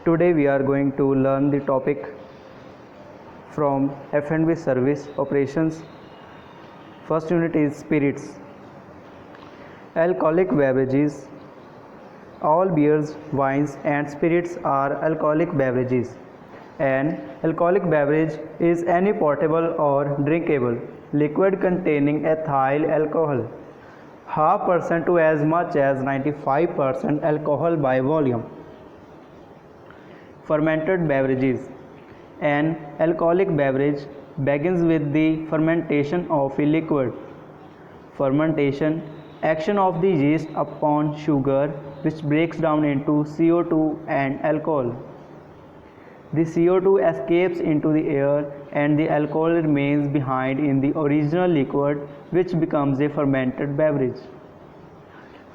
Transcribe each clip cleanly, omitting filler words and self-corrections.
Today we are going to learn the topic from F&B service operations. First unit is spirits. Alcoholic beverages. All beers, wines and spirits are alcoholic beverages. An alcoholic beverage is any potable or drinkable liquid containing ethyl alcohol, 0.5% to as much as 95% alcohol by volume. Fermented beverages. An alcoholic beverage begins with the fermentation of a liquid. Fermentation, action of the yeast upon sugar which breaks down into CO2 and alcohol. The CO2 escapes into the air and the alcohol remains behind in the original liquid, which becomes a fermented beverage.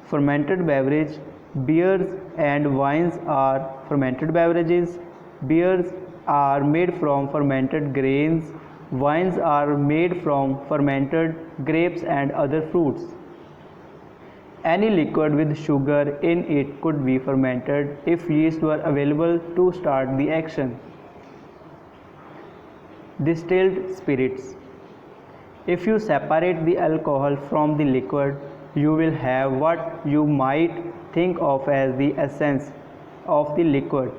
Fermented beverage. Beers and wines are fermented beverages. Beers are made from fermented grains. Wines are made from fermented grapes and other fruits. Any liquid with sugar in it could be fermented if yeast were available to start the action. Distilled spirits. If you separate the alcohol from the liquid, you will have what you might think of as the essence of the liquid.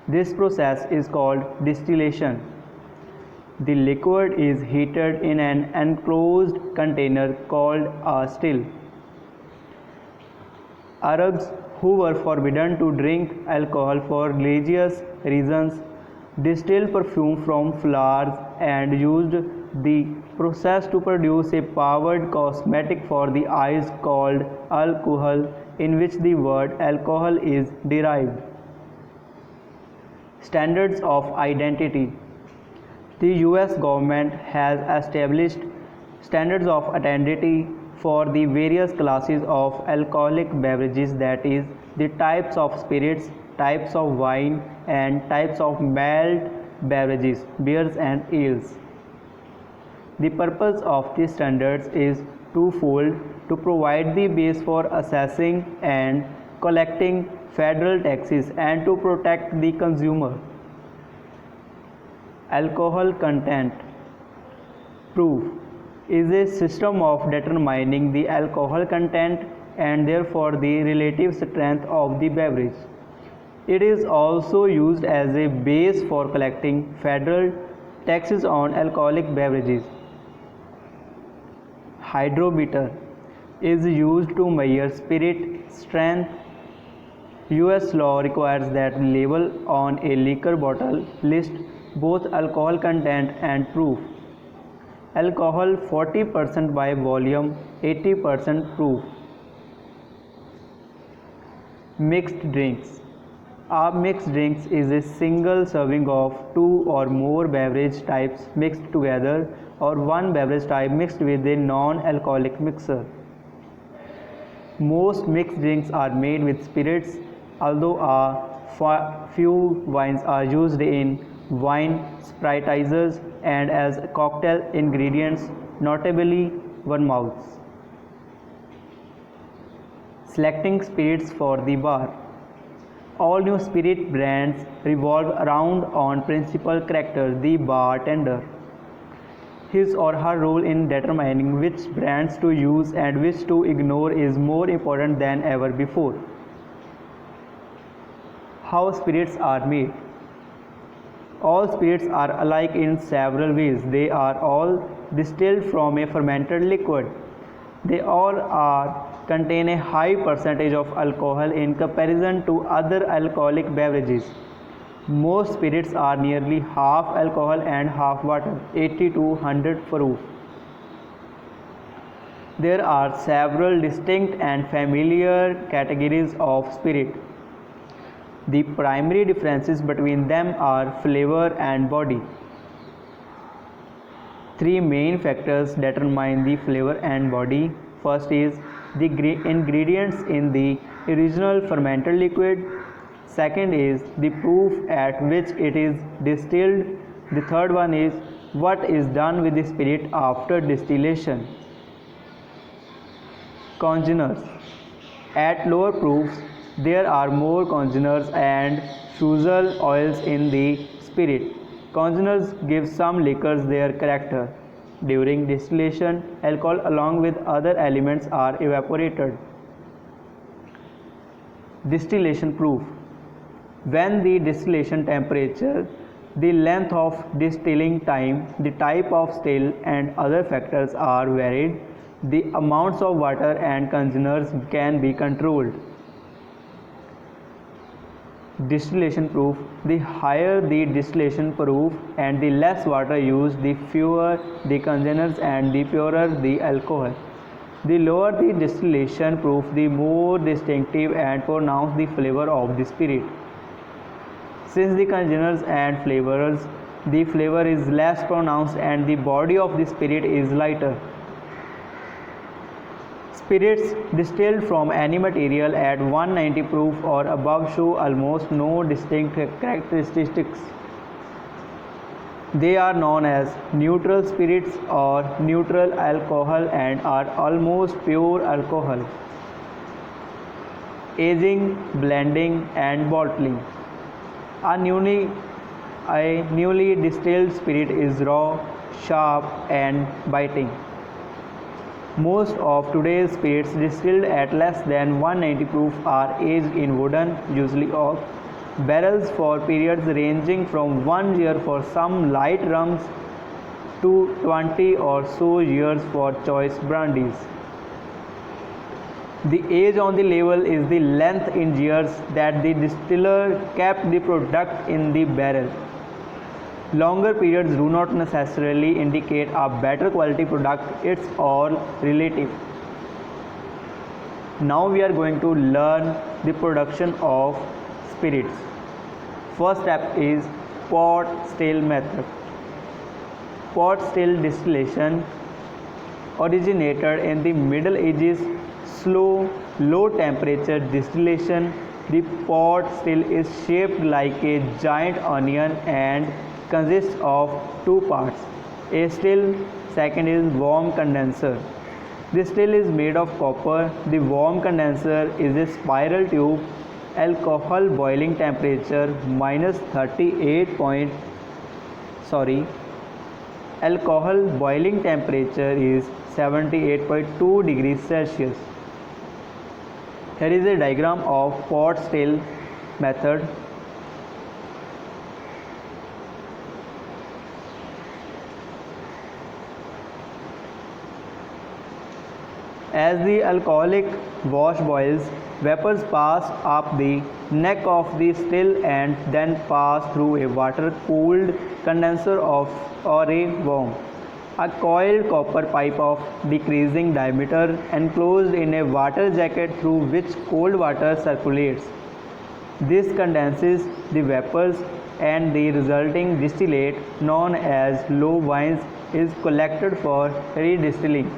This process is called distillation. The liquid is heated in an enclosed container called a still. Arabs, who were forbidden to drink alcohol for religious reasons, distilled perfume from flowers and used the process to produce a powdered cosmetic for the eyes called alcohol, in which the word alcohol is derived. Standards of identity. The US government has established standards of identity for the various classes of alcoholic beverages, that is, the types of spirits, types of wine and types of malt beverages, beers and ales. The purpose of these standards is twofold: to provide the base for assessing and collecting federal taxes and to protect the consumer. Alcohol content. Proof is a system of determining the alcohol content and therefore the relative strength of the beverage. It is also used as a base for collecting federal taxes on alcoholic beverages. Hydrometer is used to measure spirit strength. US law requires that label on a liquor bottle list both alcohol content and proof. Alcohol 40% by volume, 80% proof. Mixed drinks. A mixed drink is a single serving of two or more beverage types mixed together, or one beverage type mixed with a non-alcoholic mixer. Most mixed drinks are made with spirits, although a few wines are used in wine spritizers and as cocktail ingredients, notably vermouths. Selecting spirits for the bar. All new spirit brands revolve around on principal character, the bartender. His or her role in determining which brands to use and which to ignore is more important than ever before. How spirits are made. All spirits are alike in several ways. They are all distilled from a fermented liquid. They all contain a high percentage of alcohol in comparison to other alcoholic beverages. Most spirits are nearly half alcohol and half water, 80 to 100 proof. There are several distinct and familiar categories of spirit. The primary differences between them are flavor and body. Three main factors determine the flavor and body. First is the ingredients in the original fermented liquid. Second is the proof at which it is distilled. The third one is what is done with the spirit after distillation. Congeners. At lower proofs, There are more congeners and fusel oils in the spirit. Congeners give some liquors their character. During distillation, alcohol along with other elements are evaporated. Distillation proof. When the distillation temperature, the length of distilling time, the type of still and other factors are varied, the amounts of water and congeners can be controlled. Distillation proof. The higher the distillation proof and the less water used, the fewer the congeners and the purer the alcohol. The lower the distillation proof, the more distinctive and pronounced the flavor of the spirit. Since the congeners and flavorers, the flavor is less pronounced and the body of the spirit is lighter. Spirits distilled from any material at 190 proof or above show almost no distinct characteristics. They are known as neutral spirits or neutral alcohol and are almost pure alcohol. Aging, blending and bottling. A newly distilled spirit is raw, sharp and biting. Most of today's spirits distilled at less than 190 proof are aged in wooden, usually oak, barrels for periods ranging from 1 year for some light rums to 20 or so years for choice brandies. The age on the label is the length in years that the distiller kept the product in the barrel. Longer periods do not necessarily indicate a better quality product, it's all relative. Now we are going to learn the production of spirits. First step is pot still method. Pot still distillation originated in the Middle Ages. Slow, low temperature distillation. The pot still is shaped like a giant onion and consists of two parts. A still, second is warm condenser. The still is made of copper. The warm condenser is a spiral tube. Alcohol boiling temperature alcohol boiling temperature is 78.2 degrees Celsius. Here is a diagram of pot still method. As the alcoholic wash boils, vapors pass up the neck of the still and then pass through a water-cooled condenser or a worm. A coiled copper pipe of decreasing diameter enclosed in a water jacket through which cold water circulates. This condenses the vapors and the resulting distillate, known as low wines, is collected for redistilling.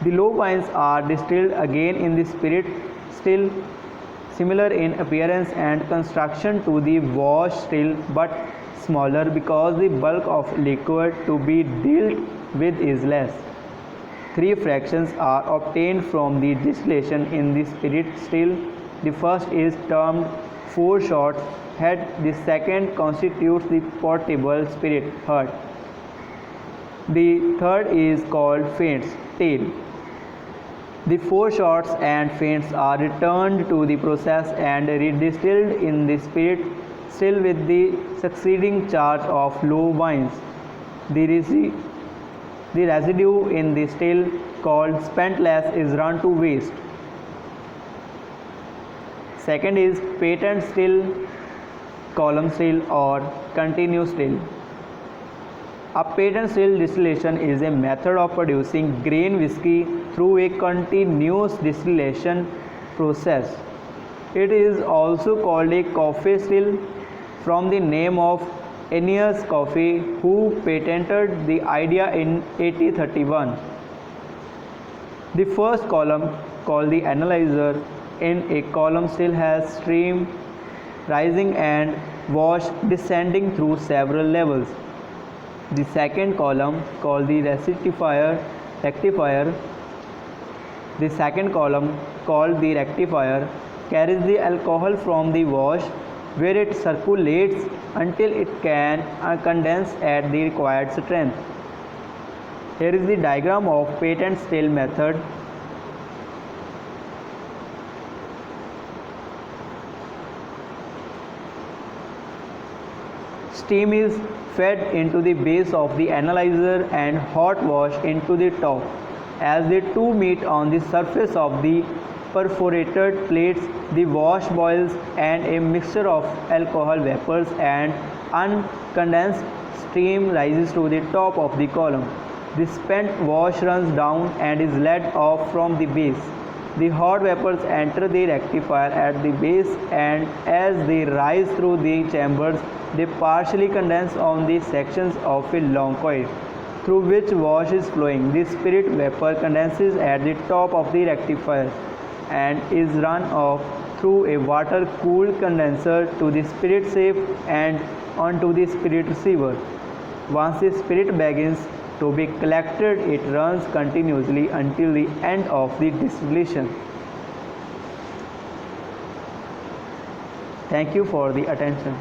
The low wines are distilled again in the spirit still, similar in appearance and construction to the wash still but smaller because the bulk of liquid to be dealt with is less. Three fractions are obtained from the distillation in the spirit still. The first is termed foreshot head, the second constitutes the portable spirit head. The third is called faints tail. The foreshots and faints are returned to the process and redistilled in the spirit still with the succeeding charge of low wines. The residue in the still, called spent glass, is run to waste. Second is patent still, column still or continuous still. A patent still distillation is a method of producing grain whiskey through a continuous distillation process. It is also called a coffee still from the name of Aeneas Coffey, who patented the idea in 1831. The first column, called the analyzer, in a column still has stream rising and wash descending through several levels. The second column, called the rectifier, the second column, called the rectifier, carries the alcohol from the wash where it circulates until it can condense at the required strength. Here is the diagram of patent still method. Steam is fed into the base of the analyzer and hot wash into the top. As the two meet on the surface of the perforated plates, the wash boils and a mixture of alcohol vapors and uncondensed steam rises to the top of the column. The spent wash runs down and is led off from the base. The hot vapors enter the rectifier at the base, and as they rise through the chambers, they partially condense on the sections of a long coil through which wash is flowing. The spirit vapor condenses at the top of the rectifier and is run off through a water-cooled condenser to the spirit safe and onto the spirit receiver. Once the spirit begins to be collected, it runs continuously until the end of the distillation. Thank you for the attention.